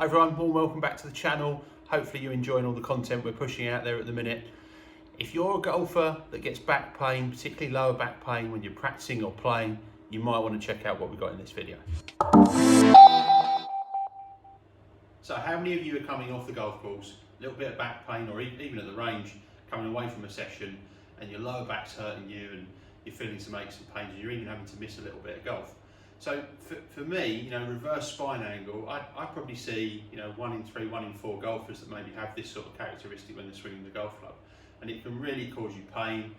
Hi everyone, warm welcome back to the channel. Hopefully you're enjoying all the content we're pushing out there at the minute. If you're a golfer that gets back pain, particularly lower back pain when you're practicing or playing, you might want to check out what we've got in this video. So how many of you are coming off the golf course, a little bit of back pain, or even at the range, coming away from a session and your lower back's hurting you and you're feeling some aches and pains and you're even having to miss a little bit of golf? So for me, reverse spine angle, I probably see, 1 in 3, 1 in 4 golfers that maybe have this sort of characteristic when they're swinging the golf club. And it can really cause you pain.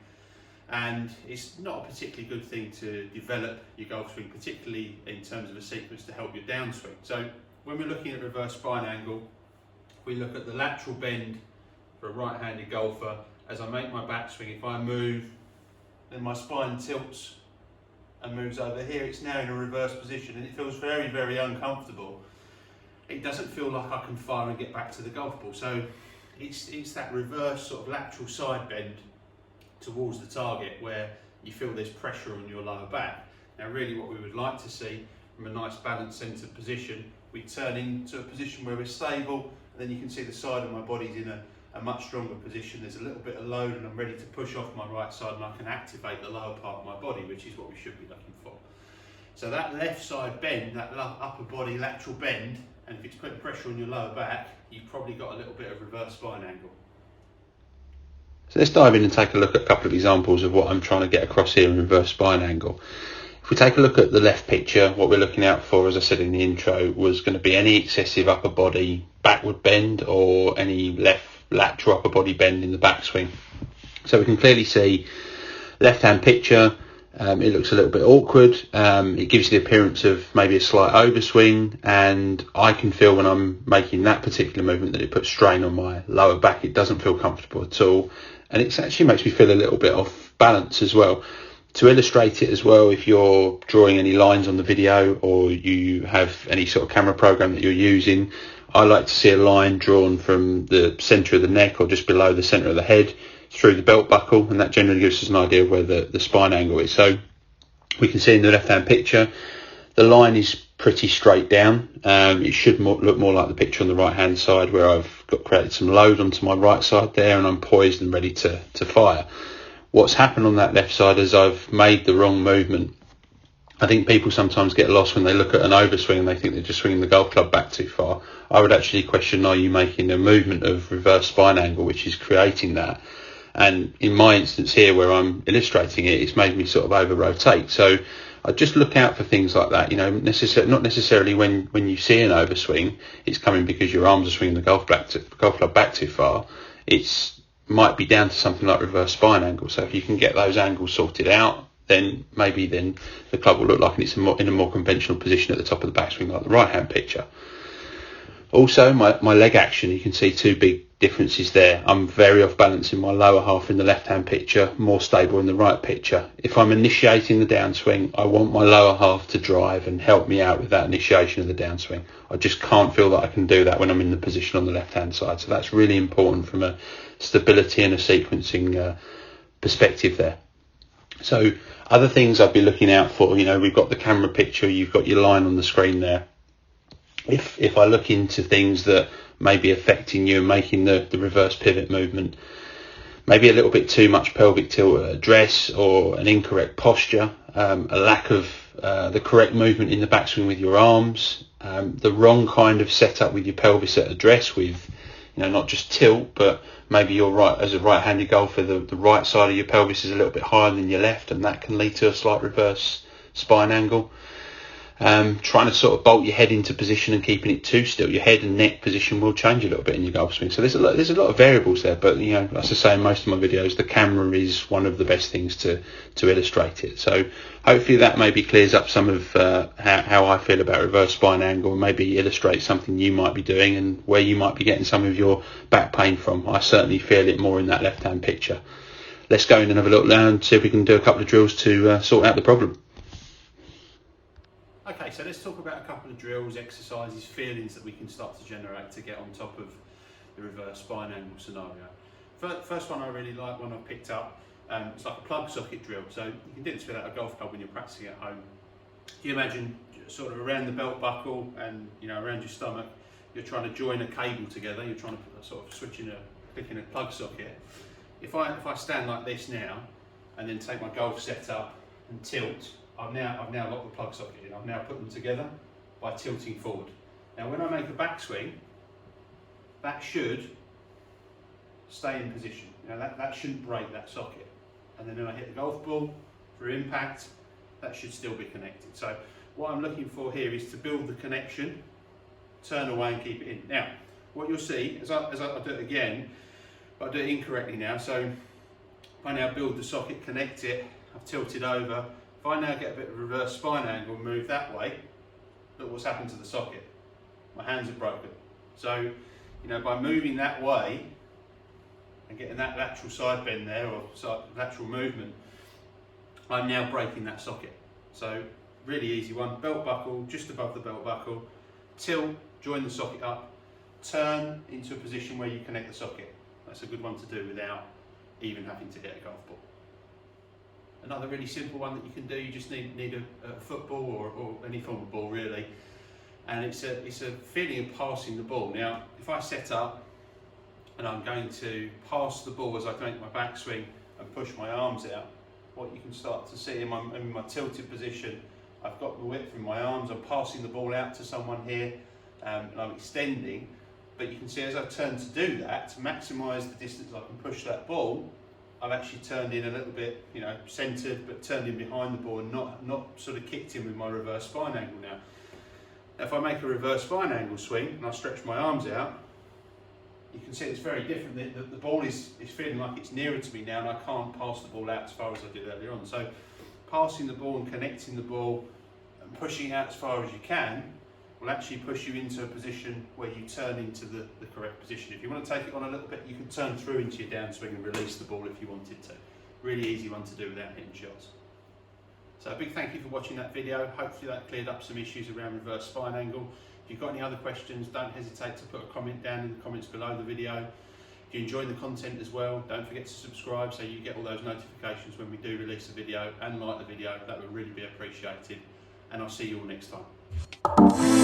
And it's not a particularly good thing to develop your golf swing, particularly in terms of a sequence to help your downswing. So when we're looking at reverse spine angle, we look at the lateral bend for a right-handed golfer. As I make my backswing, if I move, then my spine tilts and moves over here. It's now in a reverse position and it feels very, very uncomfortable. It doesn't feel like I can fire and get back to the golf ball. So it's that reverse sort of lateral side bend towards the target where you feel there's pressure on your lower back. Now really what we would like to see from a nice balanced centered position, we turn into a position where we're stable, and then you can see the side of my body's in a much stronger position. There's a little bit of load and I'm ready to push off my right side and I can activate the lower part of my body, which is what we should be looking for. So that left side bend, that upper body lateral bend, and if it's putting pressure on your lower back, you've probably got a little bit of reverse spine angle. So let's dive in and take a look at a couple of examples of what I'm trying to get across here in reverse spine angle. If we take a look at the left picture, what we're looking out for, as I said in the intro, was going to be any excessive upper body backward bend or any left lateral upper body bend in the backswing. So we can clearly see left hand picture, it looks a little bit awkward, it gives you the appearance of maybe a slight overswing, and I can feel when I'm making that particular movement that it puts strain on my lower back. It doesn't feel comfortable at all, and it actually makes me feel a little bit off balance as well. To illustrate it as well, if you're drawing any lines on the video or you have any sort of camera program that you're using, I like to see a line drawn from the centre of the neck or just below the centre of the head through the belt buckle, and that generally gives us an idea of where the spine angle is. So we can see in the left hand picture the line is pretty straight down. It should look more like the picture on the right hand side, where I've created some load onto my right side there and I'm poised and ready to fire. What's happened on that left side is I've made the wrong movement. I think people sometimes get lost when they look at an overswing and they think they're just swinging the golf club back too far. I would actually question, are you making a movement of reverse spine angle which is creating that? And in my instance here where I'm illustrating it, it's made me sort of over rotate. So I just look out for things like that. Not necessarily when you see an overswing, it's coming because your arms are swinging the golf club back too far. It's might be down to something like reverse spine angle. So if you can get those angles sorted out, then maybe the club will look like it's in a more conventional position at the top of the backswing, like the right hand picture. Also, my leg action, you can see two big differences there. I'm very off balance in my lower half in the left hand picture, more stable in the right picture. If I'm initiating the downswing, I want my lower half to drive and help me out with that initiation of the downswing. I just can't feel that I can do that when I'm in the position on the left hand side. So that's really important from a stability and a sequencing perspective there. So other things I'd be looking out for, we've got the camera picture, you've got your line on the screen there. If I look into things that may be affecting you and making the reverse pivot movement, maybe a little bit too much pelvic tilt at address or an incorrect posture, a lack of the correct movement in the backswing with your arms, the wrong kind of setup with your pelvis at address with, not just tilt, but maybe you're right as a right-handed golfer, the right side of your pelvis is a little bit higher than your left, and that can lead to a slight reverse spine angle. Trying to sort of bolt your head into position and keeping it too still, your head and neck position will change a little bit in your golf swing. So there's a lot of variables there, but as I say in most of my videos, the camera is one of the best things to illustrate it. So hopefully that maybe clears up some of how I feel about reverse spine angle, and maybe illustrate something you might be doing and where you might be getting some of your back pain from. I certainly feel it more in that left hand picture. Let's go in and have a look now and see if we can do a couple of drills to sort out the problem. Okay, so let's talk about a couple of drills, exercises, feelings that we can start to generate to get on top of the reverse spine angle scenario. First one I really like, one I've picked up, it's like a plug socket drill. So you can do this without a golf club when you're practicing at home. You imagine sort of around the belt buckle and around your stomach, you're trying to join a cable together, you're trying to sort of clicking a plug socket. If I stand like this now, and then take my golf set up and tilt, I've now locked the plug socket in. I've now put them together by tilting forward. Now when I make a backswing, that should stay in position. Now that shouldn't break that socket. And then when I hit the golf ball for impact, that should still be connected. So what I'm looking for here is to build the connection, turn away and keep it in. Now, what you'll see, as I do it again, but I do it incorrectly now. So if I now build the socket, connect it, I've tilted over. If I now get a bit of reverse spine angle and move that way, look what's happened to the socket. My hands are broken. So, by moving that way and getting that lateral side bend there, or lateral movement, I'm now breaking that socket. So, really easy one. Belt buckle, just above the belt buckle. Tilt, join the socket up, turn into a position where you connect the socket. That's a good one to do without even having to hit a golf ball. Another really simple one that you can do, you just need a football or any form of ball really, and it's a feeling of passing the ball. Now, if I set up and I'm going to pass the ball as I make my backswing and push my arms out, what you can start to see in my tilted position, I've got the width from my arms, I'm passing the ball out to someone here, and I'm extending, but you can see as I turn to do that, to maximise the distance I can push that ball, I've actually turned in a little bit, centred, but turned in behind the ball and not sort of kicked in with my reverse spine angle now. Now, if I make a reverse spine angle swing and I stretch my arms out, you can see it's very different. The ball is feeling like it's nearer to me now, and I can't pass the ball out as far as I did earlier on. So passing the ball and connecting the ball and pushing out as far as you can will actually push you into a position where you turn into the correct position. If you want to take it on a little bit, you can turn through into your downswing and release the ball if you wanted to. Really easy one to do without hitting shots. So a big thank you for watching that video. Hopefully that cleared up some issues around reverse spine angle. If you've got any other questions, don't hesitate to put a comment down in the comments below the video. If you enjoy the content as well, don't forget to subscribe so you get all those notifications when we do release a video, and like the video. That would really be appreciated. And I'll see you all next time.